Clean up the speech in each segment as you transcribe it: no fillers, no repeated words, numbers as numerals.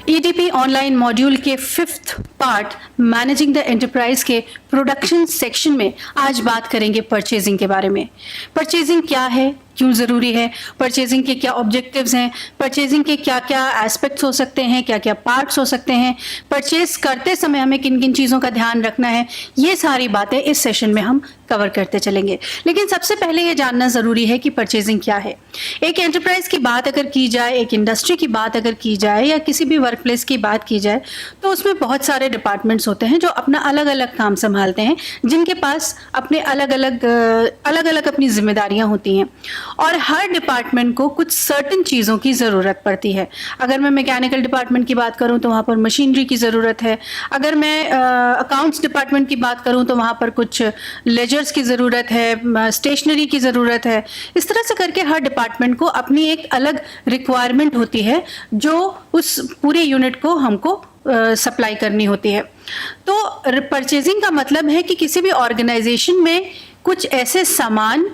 EDP online module के 5th part managing the enterprise के production section में आज बात करेंगे परचेजिंग के बारे में। परचेजिंग क्या है, क्यों ज़रूरी है, परचेजिंग के क्या ऑब्जेक्टिव्स हैं, परचेजिंग के क्या क्या एस्पेक्ट्स हो सकते हैं, क्या क्या पार्ट्स हो सकते हैं, परचेज करते समय हमें किन किन चीज़ों का ध्यान रखना है, ये सारी बातें इस सेशन में हम कवर करते चलेंगे। लेकिन सबसे पहले ये जानना ज़रूरी है कि परचेजिंग क्या है। एक एंटरप्राइज की बात अगर की जाए, एक इंडस्ट्री की बात अगर की जाए या किसी भी वर्क प्लेस की बात की जाए तो उसमें बहुत सारे डिपार्टमेंट्स होते हैं जो अपना अलग अलग काम संभालते हैं, जिनके पास अपने अलग अलग अपनी जिम्मेदारियां होती हैं और हर डिपार्टमेंट को कुछ सर्टेन चीज़ों की ज़रूरत पड़ती है। अगर मैं मैकेनिकल डिपार्टमेंट की बात करूं तो वहाँ पर मशीनरी की ज़रूरत है। अगर मैं अकाउंट्स डिपार्टमेंट की बात करूं तो वहाँ पर कुछ लेजर्स की ज़रूरत है, स्टेशनरी की ज़रूरत है। इस तरह से करके हर डिपार्टमेंट को अपनी एक अलग रिक्वायरमेंट होती है जो उस पूरे यूनिट को हमको सप्लाई करनी होती है। तो परचेजिंग का मतलब है कि किसी भी ऑर्गेनाइजेशन में कुछ ऐसे सामान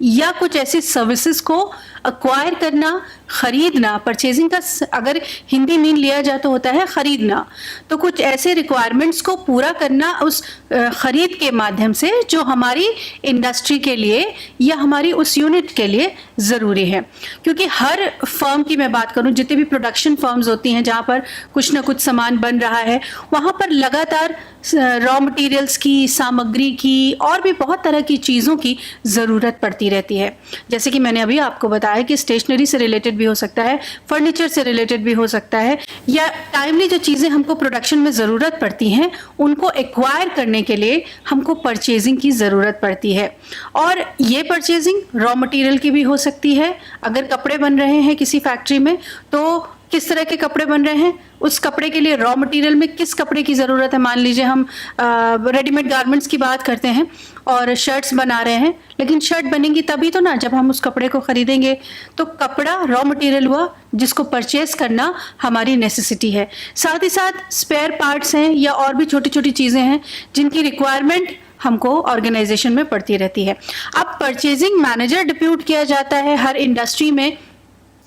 या कुछ ऐसी सर्विसेज को अक्वायर करना, खरीदना। परचेजिंग का अगर हिंदी मीन लिया जाए तो होता है खरीदना। तो कुछ ऐसे रिक्वायरमेंट्स को पूरा करना उस खरीद के माध्यम से जो हमारी इंडस्ट्री के लिए या हमारी उस यूनिट के लिए ज़रूरी है। क्योंकि हर फर्म की मैं बात करूं, जितनी भी प्रोडक्शन फर्म्स होती हैं जहां पर कुछ ना कुछ सामान बन रहा है, वहां पर लगातार रॉ मटेरियल्स की, सामग्री की और भी बहुत तरह की चीज़ों की ज़रूरत पड़ती रहती है। जैसे कि मैंने अभी आपको बताया कि स्टेशनरी से रिलेटेड भी हो सकता है, फर्नीचर से रिलेटेड भी हो सकता है, या टाइमली जो चीज़ें हमको प्रोडक्शन में ज़रूरत पड़ती हैं उनको एक्वायर करने के लिए हमको परचेजिंग की ज़रूरत पड़ती है। और ये परचेजिंग रॉ मटेरियल की भी हो सकती है। अगर कपड़े बन रहे हैं किसी फैक्ट्री में तो किस तरह के कपड़े बन रहे हैं, उस कपड़े के लिए रॉ मटेरियल में किस कपड़े की ज़रूरत है। मान लीजिए हम रेडीमेड गारमेंट्स की बात करते हैं और शर्ट्स बना रहे हैं, लेकिन शर्ट बनेंगी तभी तो ना जब हम उस कपड़े को खरीदेंगे। तो कपड़ा रॉ मटेरियल हुआ जिसको परचेज करना हमारी नेसेसिटी है। साथ ही साथ स्पेयर पार्ट्स हैं या और भी छोटी छोटी चीज़ें हैं जिनकी रिक्वायरमेंट हमको ऑर्गेनाइजेशन में पड़ती रहती है। अब परचेजिंग मैनेजर डिप्यूट किया जाता है हर इंडस्ट्री में,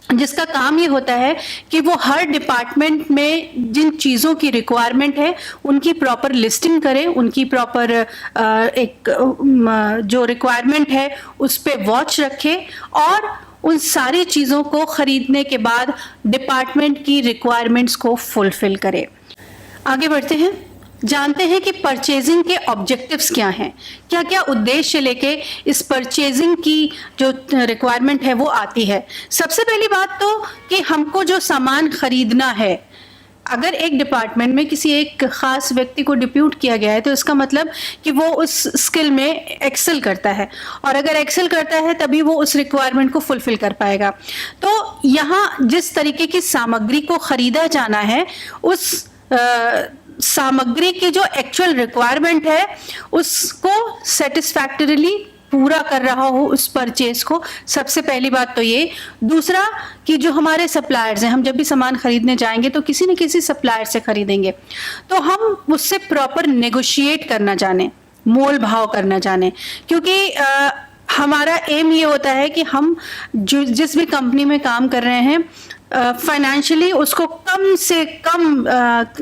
जिसका काम ये होता है कि वो हर डिपार्टमेंट में जिन चीज़ों की रिक्वायरमेंट है उनकी प्रॉपर लिस्टिंग करे, उनकी प्रॉपर एक जो रिक्वायरमेंट है उस पर वॉच रखे और उन सारी चीज़ों को खरीदने के बाद डिपार्टमेंट की रिक्वायरमेंट्स को फुलफिल करे। आगे बढ़ते हैं, जानते हैं कि परचेजिंग के ऑब्जेक्टिव्स क्या हैं, क्या क्या उद्देश्य लेके इस परचेजिंग की जो रिक्वायरमेंट है वो आती है। सबसे पहली बात तो कि हमको जो सामान खरीदना है, अगर एक डिपार्टमेंट में किसी एक ख़ास व्यक्ति को डिप्यूट किया गया है तो इसका मतलब कि वो उस स्किल में एक्सेल करता है, और अगर एक्सेल करता है तभी वो उस रिक्वायरमेंट को फुलफिल कर पाएगा। तो यहाँ जिस तरीके की सामग्री को ख़रीदा जाना है उस सामग्री की जो एक्चुअल रिक्वायरमेंट है उसको सेटिस्फैक्टरीली पूरा कर रहा हो उस परचेज को, सबसे पहली बात तो ये। दूसरा कि जो हमारे सप्लायर्स हैं, हम जब भी सामान खरीदने जाएंगे तो किसी न किसी सप्लायर से खरीदेंगे, तो हम उससे प्रॉपर नेगोशिएट करना जाने, मोल भाव करना जाने। क्योंकि हमारा एम ये होता है कि हम जिस भी कंपनी में काम कर रहे हैं फाइनेंशियली उसको कम से कम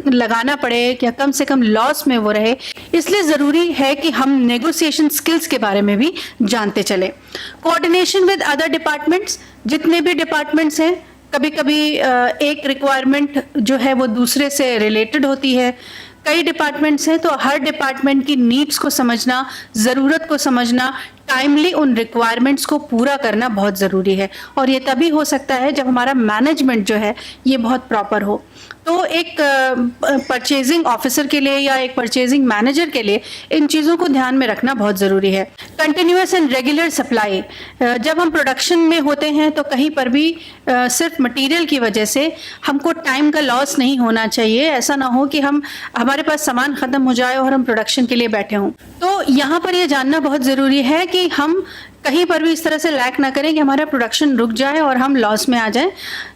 लगाना पड़े या कम से कम लॉस में वो रहे। इसलिए ज़रूरी है कि हम नेगोशिएशन स्किल्स के बारे में भी जानते चले। कोऑर्डिनेशन विद अदर डिपार्टमेंट्स, जितने भी डिपार्टमेंट्स हैं, कभी कभी एक रिक्वायरमेंट जो है वो दूसरे से रिलेटेड होती है। कई डिपार्टमेंट्स हैं तो हर डिपार्टमेंट की नीड्स को समझना, ज़रूरत को समझना, टाइमली उन रिक्वायरमेंट्स को पूरा करना बहुत ज़रूरी है। और ये तभी हो सकता है जब हमारा मैनेजमेंट जो है ये बहुत प्रॉपर हो। तो एक परचेजिंग ऑफिसर के लिए या एक परचेजिंग मैनेजर के लिए इन चीज़ों को ध्यान में रखना बहुत ज़रूरी है। कंटिन्यूअस एंड रेगुलर सप्लाई, जब हम प्रोडक्शन में होते हैं तो कहीं पर भी सिर्फ मटेरियल की वजह से हमको टाइम का लॉस नहीं होना चाहिए। ऐसा ना हो कि हमारे पास सामान ख़त्म हो जाए और हम प्रोडक्शन के लिए बैठे हों। तो यहाँ पर ये जानना बहुत ज़रूरी है कि हम कहीं पर भी इस तरह से लैक ना करें कि हमारा प्रोडक्शन रुक जाए और हम लॉस में आ जाएं।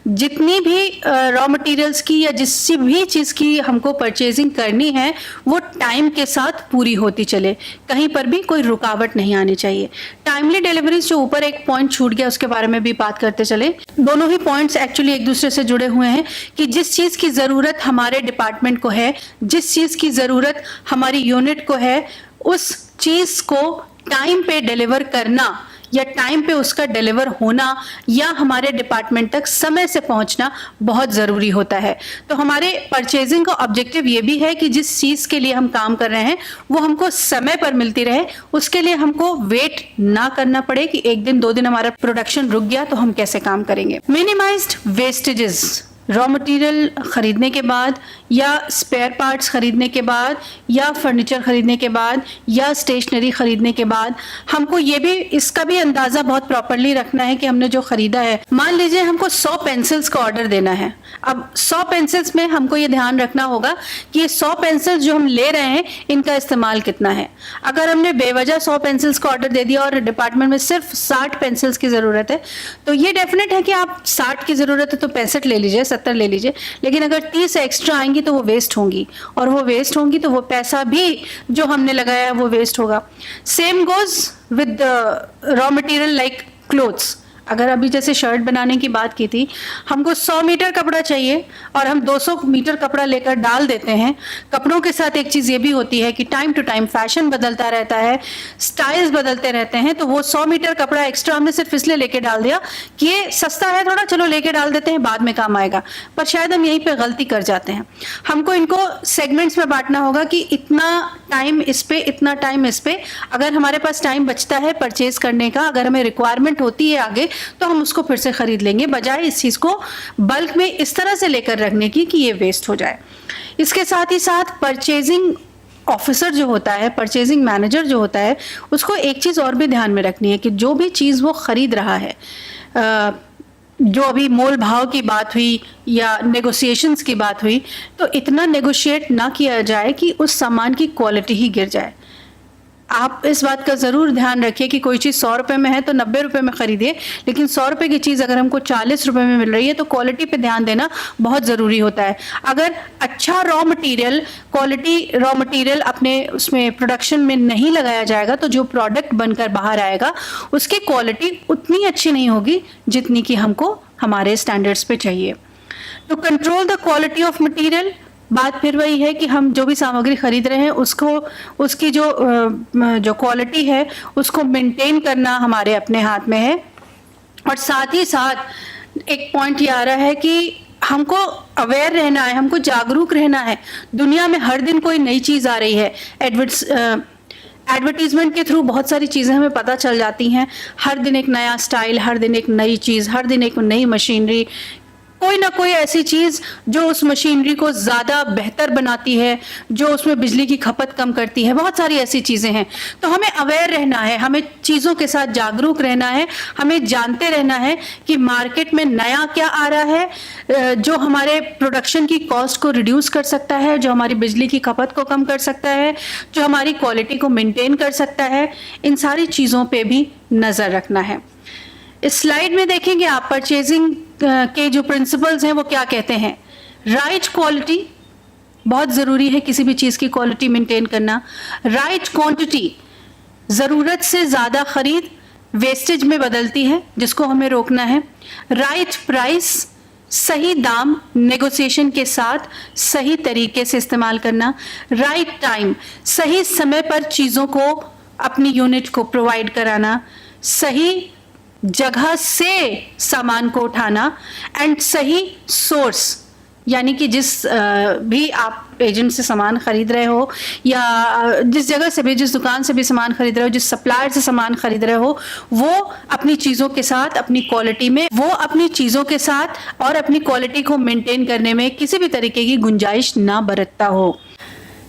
जितनी भी रॉ मटेरियल्स की या जिस भी चीज़ की हमको परचेजिंग करनी है वो टाइम के साथ पूरी होती चले, कहीं पर भी कोई रुकावट नहीं आनी चाहिए। टाइमली डिलीवरीज जो ऊपर एक पॉइंट छूट गया उसके बारे में भी बात करते चले। दोनों ही पॉइंट्स एक्चुअली एक दूसरे से जुड़े हुए हैं कि जिस चीज़ की ज़रूरत हमारे डिपार्टमेंट को है, जिस चीज़ की ज़रूरत हमारी यूनिट को है, उस चीज़ को टाइम पे डिलीवर करना या टाइम पे उसका डिलीवर होना या हमारे डिपार्टमेंट तक समय से पहुंचना बहुत ज़रूरी होता है। तो हमारे परचेजिंग का ऑब्जेक्टिव ये भी है कि जिस चीज़ के लिए हम काम कर रहे हैं वो हमको समय पर मिलती रहे, उसके लिए हमको वेट ना करना पड़े कि एक दिन 2 दिन हमारा प्रोडक्शन रुक गया तो हम कैसे काम करेंगे। मिनिमाइज्ड वेस्टेजेस, रॉ मटेरियल खरीदने के बाद या स्पेयर पार्ट्स खरीदने के बाद या फर्नीचर खरीदने के बाद या स्टेशनरी खरीदने के बाद हमको ये भी इसका भी अंदाज़ा बहुत प्रॉपरली रखना है कि हमने जो खरीदा है। मान लीजिए हमको 100 पेंसिल्स का ऑर्डर देना है। अब 100 पेंसिल्स में हमको ये ध्यान रखना होगा कि ये 100 पेंसिल्स जो हम ले रहे हैं इनका इस्तेमाल कितना है। अगर हमने बेवजह 100 पेंसिल्स का ऑर्डर दे दिया और डिपार्टमेंट में सिर्फ 60 पेंसिल्स की ज़रूरत है तो ये डेफिनेट है कि आप 60 की ज़रूरत है तो 65 ले लीजिए, 70 ले लीजिए, लेकिन अगर 30 एक्स्ट्रा आएंगी तो वो वेस्ट होंगी, और वो वेस्ट होंगी तो वो पैसा भी जो हमने लगाया है वो वेस्ट होगा। Same goes with raw material like clothes. अगर अभी जैसे शर्ट बनाने की बात की थी, हमको 100 मीटर कपड़ा चाहिए और हम 200 मीटर कपड़ा लेकर डाल देते हैं। कपड़ों के साथ एक चीज़ ये भी होती है कि टाइम टू टाइम फैशन बदलता रहता है, स्टाइल्स बदलते रहते हैं, तो वो 100 मीटर कपड़ा एक्स्ट्रा हमने सिर्फ इसलिए लेके डाल दिया कि ये सस्ता है थोड़ा, चलो लेके डाल देते हैं, बाद में काम आएगा, पर शायद हम यहीं पर गलती कर जाते हैं। हमको इनको सेगमेंट्स में बांटना होगा कि इतना टाइम इस पे, इतना टाइम इस पे। अगर हमारे पास टाइम बचता है परचेज करने का, अगर हमें रिक्वायरमेंट होती है आगे, तो हम उसको फिर से खरीद लेंगे, बजाय इस चीज़ को बल्क में इस तरह से लेकर रखने की कि ये वेस्ट हो जाए। इसके साथ ही साथ परचेजिंग ऑफिसर जो होता है, परचेजिंग मैनेजर जो होता है, उसको एक चीज़ और भी ध्यान में रखनी है कि जो भी चीज़ वो खरीद रहा है, जो अभी मोल भाव की बात हुई या नेगोशिएशंस की बात हुई, तो इतना नेगोशिएट ना किया जाए कि उस सामान की क्वालिटी ही गिर जाए। आप इस बात का ज़रूर ध्यान रखिए कि कोई चीज़ 100 रुपये में है तो 90 रुपये में ख़रीदिए, लेकिन 100 रुपये की चीज़ अगर हमको 40 रुपये में मिल रही है तो क्वालिटी पे ध्यान देना बहुत ज़रूरी होता है। अगर अच्छा raw material, quality raw material अपने उसमें प्रोडक्शन में नहीं लगाया जाएगा तो जो प्रोडक्ट बनकर बाहर आएगा उसकी क्वालिटी उतनी अच्छी नहीं होगी जितनी कि हमको हमारे स्टैंडर्ड्स पे चाहिए। तो control the quality of material, बात फिर वही है कि हम जो भी सामग्री खरीद रहे हैं उसको, उसकी जो क्वालिटी है उसको मेंटेन करना हमारे अपने हाथ में है। और साथ ही साथ एक पॉइंट ये आ रहा है कि हमको अवेयर रहना है, हमको जागरूक रहना है। दुनिया में हर दिन कोई नई चीज़ आ रही है, एडवर्टीजमेंट के थ्रू बहुत सारी चीज़ें हमें पता चल जाती हैं। हर दिन एक नया स्टाइल, हर दिन एक नई चीज़, हर दिन एक नई मशीनरी, कोई ना कोई ऐसी चीज़ जो उस मशीनरी को ज़्यादा बेहतर बनाती है, जो उसमें बिजली की खपत कम करती है, बहुत सारी ऐसी चीज़ें हैं। तो हमें अवेयर रहना है, हमें चीज़ों के साथ जागरूक रहना है, हमें जानते रहना है कि मार्केट में नया क्या आ रहा है जो हमारे प्रोडक्शन की कॉस्ट को रिड्यूस कर सकता है, जो हमारी बिजली की खपत को कम कर सकता है, जो हमारी क्वालिटी को मेंटेन कर सकता है। इन सारी चीज़ों पे भी नज़र रखना है। इस स्लाइड में देखेंगे आप परचेजिंग के जो प्रिंसिपल्स हैं वो क्या कहते हैं। राइट क्वालिटी, बहुत ज़रूरी है किसी भी चीज़ की क्वालिटी मेंटेन करना। राइट क्वांटिटी, ज़रूरत से ज़्यादा खरीद वेस्टेज में बदलती है, जिसको हमें रोकना है। राइट प्राइस, सही दाम नेगोशिएशन के साथ सही तरीके से इस्तेमाल करना। राइट टाइम, सही समय पर चीज़ों को अपनी यूनिट को प्रोवाइड कराना। सही जगह से सामान को उठाना। एंड सही सोर्स, यानी कि जिस भी आप एजेंट से सामान खरीद रहे हो या जिस जगह से भी, जिस दुकान से भी सामान खरीद रहे हो, जिस सप्लायर से सामान खरीद रहे हो, वो अपनी चीज़ों के साथ, अपनी क्वालिटी में, वो अपनी चीज़ों के साथ और अपनी क्वालिटी को मेंटेन करने में किसी भी तरीके की गुंजाइश ना बरतता हो।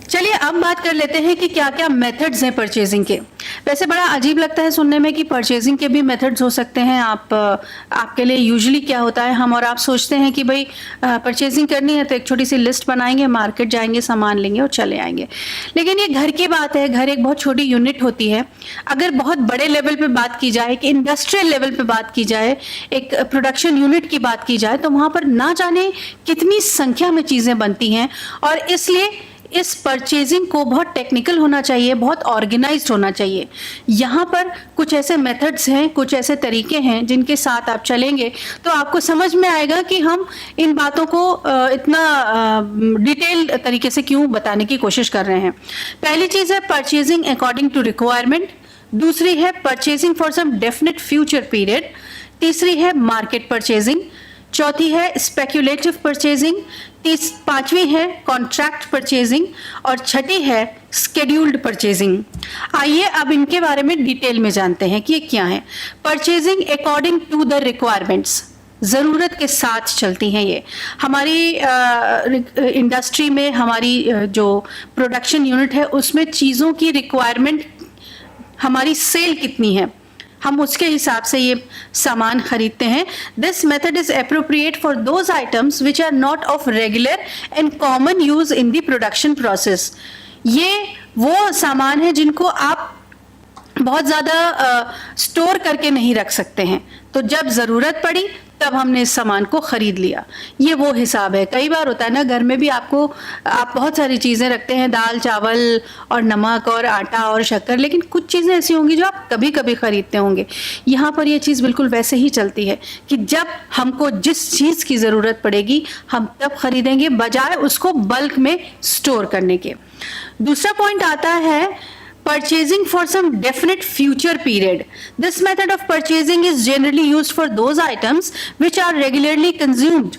चलिए अब बात कर लेते हैं कि क्या क्या मेथड्स हैं परचेजिंग के। वैसे बड़ा अजीब लगता है सुनने में कि परचेजिंग के भी मेथड्स हो सकते हैं। आपके लिए यूजुअली क्या होता है, हम और आप सोचते हैं कि भाई परचेजिंग करनी है तो एक छोटी सी लिस्ट बनाएंगे, मार्केट जाएंगे, सामान लेंगे और चले आएंगे। लेकिन ये घर की बात है, घर एक बहुत छोटी यूनिट होती है। अगर बहुत बड़े लेवल पे बात की जाए, कि इंडस्ट्रियल लेवल पे बात की जाए, एक प्रोडक्शन यूनिट की बात की जाए, तो वहां पर ना जाने कितनी संख्या में चीजें बनती हैं। और इसलिए इस परचेजिंग को बहुत टेक्निकल होना चाहिए, बहुत ऑर्गेनाइज्ड होना चाहिए। यहाँ पर कुछ ऐसे मेथड्स हैं, कुछ ऐसे तरीके हैं जिनके साथ आप चलेंगे तो आपको समझ में आएगा कि हम इन बातों को इतना डिटेल तरीके से क्यों बताने की कोशिश कर रहे हैं। पहली चीज़ है परचेजिंग अकॉर्डिंग टू रिक्वायरमेंट, दूसरी है purchasing for some definite future period, तीसरी है मार्केट परचेजिंग, चौथी है स्पेक्यूलेटिव परचेजिंग, पांचवी है कॉन्ट्रैक्ट परचेजिंग और छठी है स्केड्यूल्ड परचेजिंग। आइए अब इनके बारे में डिटेल में जानते हैं कि ये क्या है। Purchasing according to the requirements, ज़रूरत के साथ चलती हैं ये। हमारी इंडस्ट्री में हमारी जो प्रोडक्शन यूनिट है उसमें चीज़ों की रिक्वायरमेंट, हमारी सेल कितनी है, हम उसके हिसाब से ये सामान खरीदते हैं। This method is appropriate for those items which are not of regular and common use in the production process. ये वो सामान है जिनको आप बहुत ज़्यादा स्टोर करके नहीं रख सकते हैं, तो जब ज़रूरत पड़ी तब हमने इस सामान को ख़रीद लिया। ये वो हिसाब है। कई बार होता है ना, घर में भी आप बहुत सारी चीज़ें रखते हैं, दाल चावल और नमक और आटा और शक्कर, लेकिन कुछ चीज़ें ऐसी होंगी जो आप कभी कभी ख़रीदते होंगे। यहाँ पर ये चीज़ बिल्कुल वैसे ही चलती है कि जब हमको जिस चीज़ की ज़रूरत पड़ेगी हम तब खरीदेंगे, बजाय उसको बल्क में स्टोर करने के। दूसरा पॉइंट आता है purchasing for some definite future period. This method of purchasing is generally used for those items which are regularly consumed.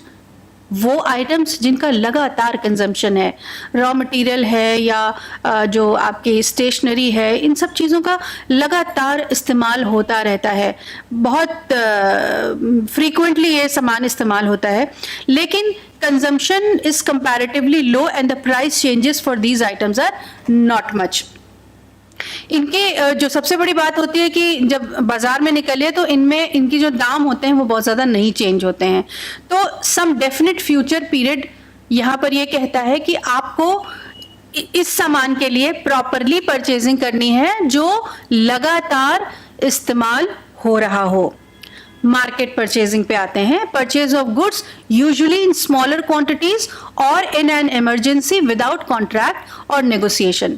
वो आइटम्स जिनका लगातार कंजम्पशन है, रॉ मटेरियल है या जो आपकी स्टेशनरी है, इन सब चीज़ों का लगातार इस्तेमाल होता रहता है, बहुत फ्रीक्वेंटली ये सामान इस्तेमाल होता है, लेकिन consumption is comparatively low and the price changes for these items are not much. इनके जो सबसे बड़ी बात होती है कि जब बाजार में निकले तो इनमें इनकी जो दाम होते हैं वो बहुत ज़्यादा नहीं चेंज होते हैं। तो सम डेफिनेट फ्यूचर पीरियड यहाँ पर ये कहता है कि आपको इस सामान के लिए प्रॉपरली परचेजिंग करनी है जो लगातार इस्तेमाल हो रहा हो। मार्केट परचेजिंग पे आते हैं। Purchase of goods usually in smaller quantities और in an emergency without contract और नेगोशिएशन।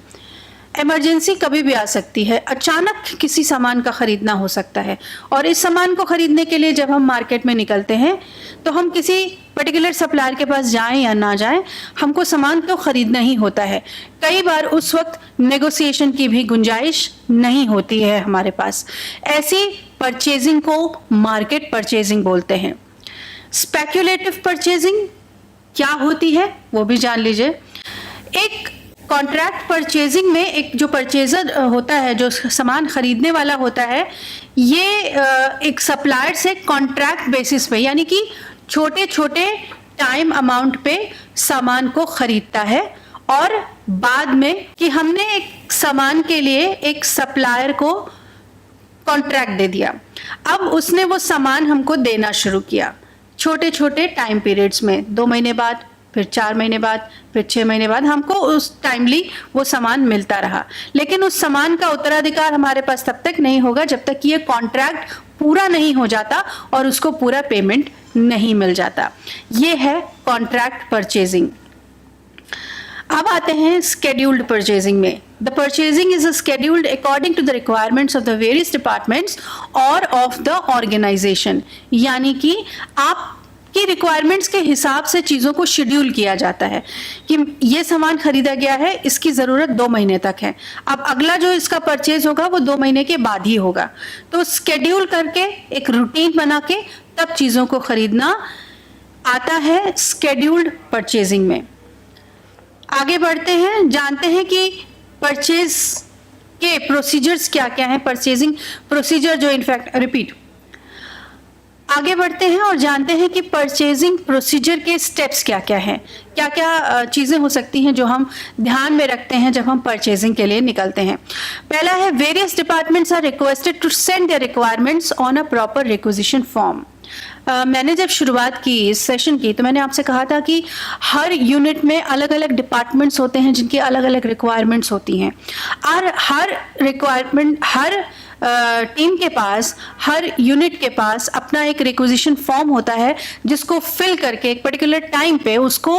इमरजेंसी कभी भी आ सकती है, अचानक किसी सामान का खरीदना हो सकता है, और इस सामान को खरीदने के लिए जब हम मार्केट में निकलते हैं तो हम किसी पर्टिकुलर सप्लायर के पास जाएं या ना जाएं, हमको सामान तो खरीदना ही होता है। कई बार उस वक्त नेगोशिएशन की भी गुंजाइश नहीं होती है हमारे पास। ऐसी परचेजिंग को मार्केट परचेजिंग बोलते हैं। स्पेक्यूलेटिव परचेजिंग क्या होती है वो भी जान लीजिए। एक कॉन्ट्रैक्ट परचेजिंग में एक जो परचेजर होता है, जो सामान खरीदने वाला होता है, ये एक सप्लायर से कॉन्ट्रैक्ट बेसिस पे, यानी कि छोटे छोटे टाइम अमाउंट पे सामान को खरीदता है, और बाद में कि हमने एक सामान के लिए एक सप्लायर को कॉन्ट्रैक्ट दे दिया, अब उसने वो सामान हमको देना शुरू किया छोटे छोटे टाइम पीरियड्स में, 2 महीने बाद, फिर 4 महीने बाद, फिर 6 महीने बाद हमको उस टाइमली वो सामान मिलता रहा। लेकिन उस सामान का उत्तराधिकार हमारे पास तब तक नहीं होगा जब तक कि ये कॉन्ट्रैक्ट पूरा नहीं हो जाता और उसको पूरा पेमेंट नहीं मिल जाता। ये है कॉन्ट्रैक्ट परचेजिंग। अब आते हैं स्केड्यूल्ड परचेजिंग में। The purchasing is scheduled according to the requirements of the various departments और ऑफ द ऑर्गेनाइजेशन, यानी कि आप की रिक्वायरमेंट्स के हिसाब से चीज़ों को शेड्यूल किया जाता है कि ये सामान खरीदा गया है, इसकी ज़रूरत 2 महीने तक है, अब अगला जो इसका परचेज होगा वो 2 महीने के बाद ही होगा। तो स्केड्यूल करके एक रूटीन बना के तब चीज़ों को खरीदना आता है स्केड्यूल्ड परचेजिंग में। आगे बढ़ते हैं, जानते हैं कि परचेज के प्रोसीजर्स क्या क्या हैं। परचेजिंग प्रोसीजर जो इनफैक्ट रिपीट, आगे बढ़ते हैं और जानते हैं कि परचेजिंग प्रोसीजर के स्टेप्स क्या क्या हैं, क्या क्या चीज़ें हो सकती हैं जो हम ध्यान में रखते हैं जब हम परचेजिंग के लिए निकलते हैं। पहला है, various departments are requested to send their requirements on a proper requisition form. मैंने जब शुरुआत की इस सेशन की तो मैंने आपसे कहा था कि हर यूनिट में अलग अलग डिपार्टमेंट्स होते हैं जिनकी अलग अलग रिक्वायरमेंट्स होती हैं, और हर रिक्वायरमेंट, हर टीम के पास, हर यूनिट के पास अपना एक रिक्विजिशन फॉर्म होता है जिसको फिल करके एक पर्टिकुलर टाइम पे उसको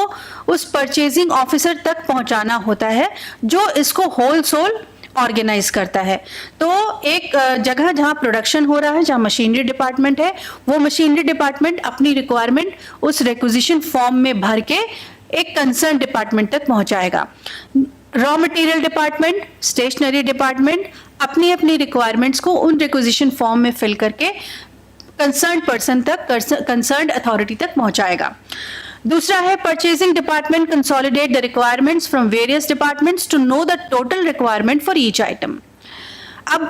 उस परचेजिंग ऑफिसर तक पहुंचाना होता है जो इसको होलसेल ऑर्गेनाइज करता है। तो एक जगह जहां प्रोडक्शन हो रहा है, जहां मशीनरी डिपार्टमेंट है, वो मशीनरी डिपार्टमेंट अपनी रिक्वायरमेंट उस रिक्विजिशन फॉर्म में भर के एक कंसर्न डिपार्टमेंट तक पहुंचाएगा। Raw material department, stationery department अपनी अपनी रिक्वायरमेंट्स को उन रिक्विजिशन फॉर्म में फिल करके कंसर्न पर्सन तक, कंसर्न अथॉरिटी तक पहुंचाएगा। दूसरा है, purchasing department consolidate the requirements from various departments to know the total requirement for each item. अब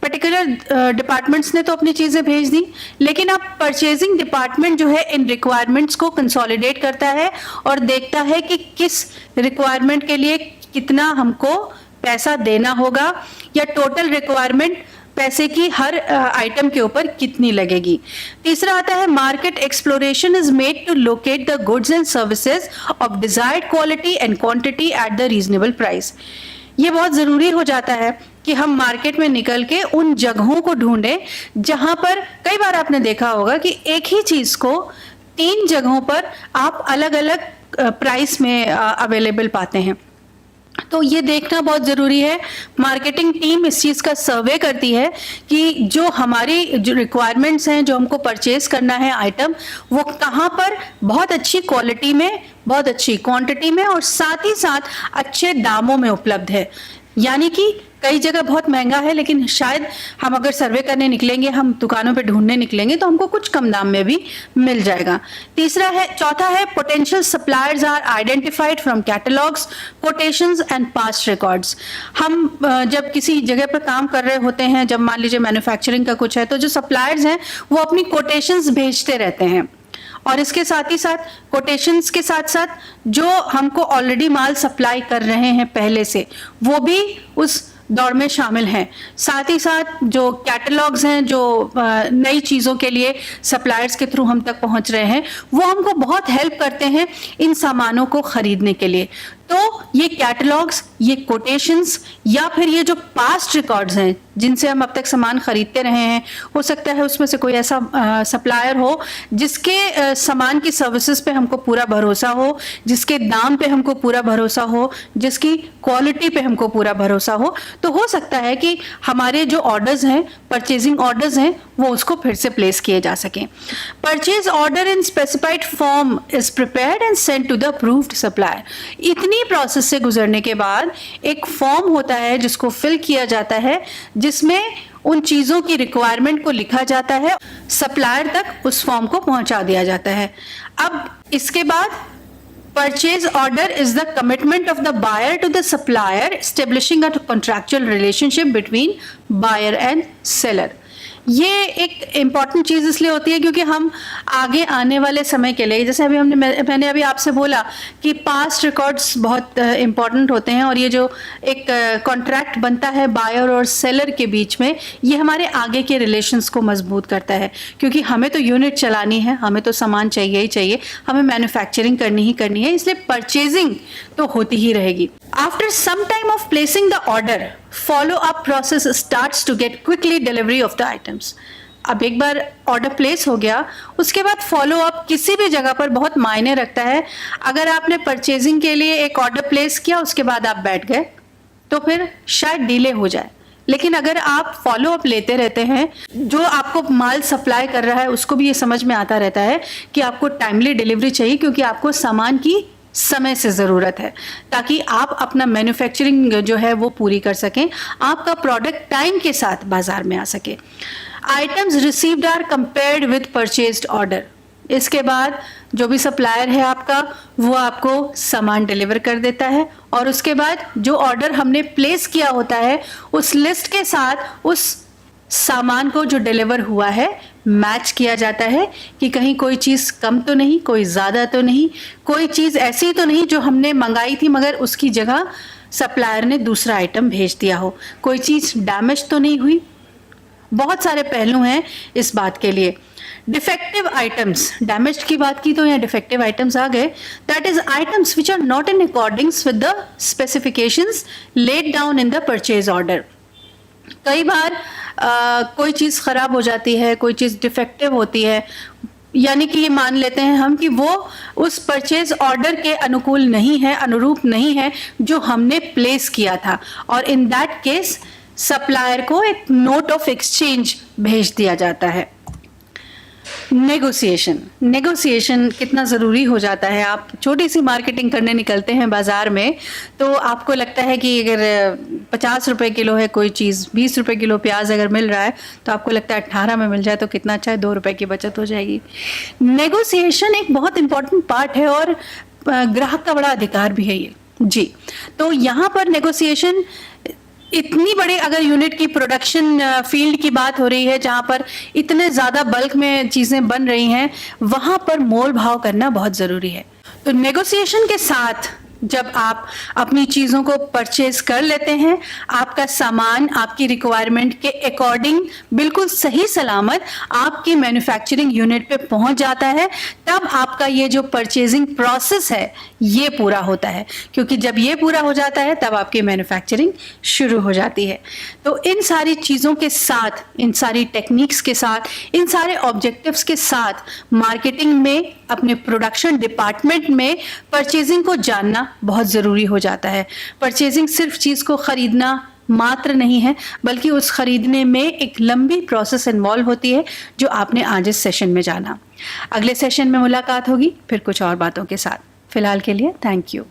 पर्टिकुलर डिपार्टमेंट्स ने तो अपनी चीजें भेज दी, लेकिन अब परचेजिंग डिपार्टमेंट जो है इन रिक्वायरमेंट्स को कंसोलिडेट करता है और देखता है कि किस रिक्वायरमेंट के लिए कितना हमको पैसा देना होगा या टोटल रिक्वायरमेंट पैसे की हर आइटम के ऊपर कितनी लगेगी। तीसरा आता है, market exploration is made to locate the goods and services of desired quality and quantity at the reasonable price. ये बहुत जरूरी हो जाता है कि हम मार्केट में निकल के उन जगहों को ढूंढें जहां पर, कई बार आपने देखा होगा कि एक ही चीज को 3 जगहों पर आप अलग अलग प्राइस में अवेलेबल पाते हैं। तो ये देखना बहुत ज़रूरी है। मार्केटिंग टीम इस चीज़ का सर्वे करती है कि जो हमारी जो रिक्वायरमेंट्स हैं, जो हमको परचेज करना है आइटम, वो कहाँ पर बहुत अच्छी क्वालिटी में, बहुत अच्छी क्वांटिटी में और साथ ही साथ अच्छे दामों में उपलब्ध है। यानी कि कई जगह बहुत महंगा है, लेकिन शायद हम अगर सर्वे करने निकलेंगे, हम दुकानों पे ढूंढने निकलेंगे तो हमको कुछ कम दाम में भी मिल जाएगा। चौथा है, potential suppliers are identified from catalogues, quotations and past records. हम जब किसी जगह पर काम कर रहे होते हैं, जब मान लीजिए मैन्युफैक्चरिंग का कुछ है, तो जो सप्लायर्स हैं वो अपनी कोटेशंस भेजते रहते हैं, और इसके साथ ही साथ कोटेशंस के साथ साथ जो हमको ऑलरेडी माल सप्लाई कर रहे हैं पहले से, वो भी उस दौड़ में शामिल हैं। साथ ही साथ जो कैटलॉग्स हैं, जो नई चीज़ों के लिए सप्लायर्स के थ्रू हम तक पहुंच रहे हैं, वो हमको बहुत हेल्प करते हैं इन सामानों को खरीदने के लिए। तो ये कैटलॉग्स, ये कोटेशंस या फिर ये जो पास्ट रिकॉर्ड्स हैं जिनसे हम अब तक सामान खरीदते रहे हैं, हो सकता है उसमें से कोई ऐसा सप्लायर हो जिसके सामान की सर्विसेज पे हमको पूरा भरोसा हो, जिसके दाम पे हमको पूरा भरोसा हो, जिसकी क्वालिटी पे हमको पूरा भरोसा हो, तो हो सकता है कि हमारे जो ऑर्डर्स हैं, परचेजिंग ऑर्डर्स हैं, वो उसको फिर से प्लेस किए जा सकें। Purchase order in specified form is prepared and sent to the approved supplier. इतनी प्रोसेस से गुजरने के बाद एक फॉर्म होता है जिसको फिल किया जाता है, जिसमें उन चीजों की रिक्वायरमेंट को लिखा जाता है, सप्लायर तक उस फॉर्म को पहुंचा दिया जाता है। अब इसके बाद Purchase order is the commitment of the buyer to the supplier, establishing a contractual relationship between buyer and seller. ये एक इम्पॉर्टेंट चीज़ इसलिए होती है क्योंकि हम आगे आने वाले समय के लिए, जैसे अभी मैंने अभी आपसे बोला कि पास्ट रिकॉर्ड्स बहुत इम्पॉर्टेंट होते हैं, और ये जो एक कॉन्ट्रैक्ट बनता है बायर और सेलर के बीच में, ये हमारे आगे के रिलेशंस को मजबूत करता है, क्योंकि हमें तो यूनिट चलानी है, हमें तो सामान चाहिए ही चाहिए, हमें मैन्युफैक्चरिंग करनी है, इसलिए परचेजिंग तो होती ही रहेगी। After some time of placing the order, follow up process starts to get quickly delivery of the items. अब एक बार ऑर्डर प्लेस हो गया, उसके बाद फॉलो अप किसी भी जगह पर बहुत मायने रखता है। अगर आपने परचेजिंग के लिए एक ऑर्डर प्लेस किया, उसके बाद आप बैठ गए, तो फिर शायद डिले हो जाए, लेकिन अगर आप फॉलो अप लेते रहते हैं, जो आपको माल सप्लाई कर रहा है उसको भी ये समझ में आता रहता है कि आपको टाइमली डिलीवरी चाहिए, क्योंकि आपको सामान की समय से ज़रूरत है, ताकि आप अपना मैन्युफैक्चरिंग जो है वो पूरी कर सकें, आपका प्रोडक्ट टाइम के साथ बाजार में आ सके। Items received are compared with purchased order. इसके बाद जो भी सप्लायर है आपका, वो आपको सामान डिलीवर कर देता है, और उसके बाद जो ऑर्डर हमने प्लेस किया होता है उस लिस्ट के साथ उस सामान को जो डिलीवर हुआ है मैच किया जाता है कि कहीं कोई चीज़ कम तो नहीं, कोई ज़्यादा तो नहीं, कोई चीज़ ऐसी तो नहीं जो हमने मंगाई थी मगर उसकी जगह सप्लायर ने दूसरा आइटम भेज दिया हो, कोई चीज़ डैमेज तो नहीं हुई। बहुत सारे पहलू हैं इस बात के लिए। डिफेक्टिव आइटम्स, डैमेज की बात की तो यहाँ डिफेक्टिव आइटम्स आ गए। That is items which are not in accordings with the specifications laid down in the purchase order. कई बार कोई चीज़ ख़राब हो जाती है, कोई चीज़ डिफेक्टिव होती है, यानी कि ये मान लेते हैं हम कि वो उस परचेज ऑर्डर के अनुकूल नहीं है, अनुरूप नहीं है जो हमने प्लेस किया था, और इन दैट केस सप्लायर को एक नोट ऑफ एक्सचेंज भेज दिया जाता है। नेगोशिएशन कितना ज़रूरी हो जाता है। आप छोटी सी मार्केटिंग करने निकलते हैं बाज़ार में, तो आपको लगता है कि अगर 50 रुपये किलो है कोई चीज़, 20 रुपये किलो प्याज अगर मिल रहा है तो आपको लगता है 18 में मिल जाए तो कितना अच्छा है, 2 रुपये की बचत हो जाएगी। नेगोशिएशन एक बहुत इंपॉर्टेंट पार्ट है और ग्राहक का बड़ा अधिकार भी है ये जी। तो यहाँ पर नेगोशिएशन इतनी बड़ी, अगर यूनिट की प्रोडक्शन फील्ड की बात हो रही है जहाँ पर इतने ज़्यादा बल्क में चीज़ें बन रही हैं, वहाँ पर मोल भाव करना बहुत ज़रूरी है। तो नेगोशिएशन के साथ जब आप अपनी चीज़ों को परचेज कर लेते हैं, आपका सामान आपकी रिक्वायरमेंट के अकॉर्डिंग बिल्कुल सही सलामत आपकी मैन्युफैक्चरिंग यूनिट पे पहुंच जाता है, तब आपका ये जो परचेजिंग प्रोसेस है ये पूरा होता है। क्योंकि जब ये पूरा हो जाता है तब आपकी मैन्युफैक्चरिंग शुरू हो जाती है। तो इन सारी चीज़ों के साथ, इन सारी टेक्निक्स के साथ, इन सारे ऑब्जेक्टिव्स के साथ मार्केटिंग में, अपने प्रोडक्शन डिपार्टमेंट में परचेजिंग को जानना बहुत ज़रूरी हो जाता है। परचेजिंग सिर्फ चीज़ को ख़रीदना मात्र नहीं है, बल्कि उस ख़रीदने में एक लंबी प्रोसेस इन्वॉल्व होती है जो आपने आज इस सेशन में जाना। अगले सेशन में मुलाकात होगी फिर कुछ और बातों के साथ। फ़िलहाल के लिए थैंक यू।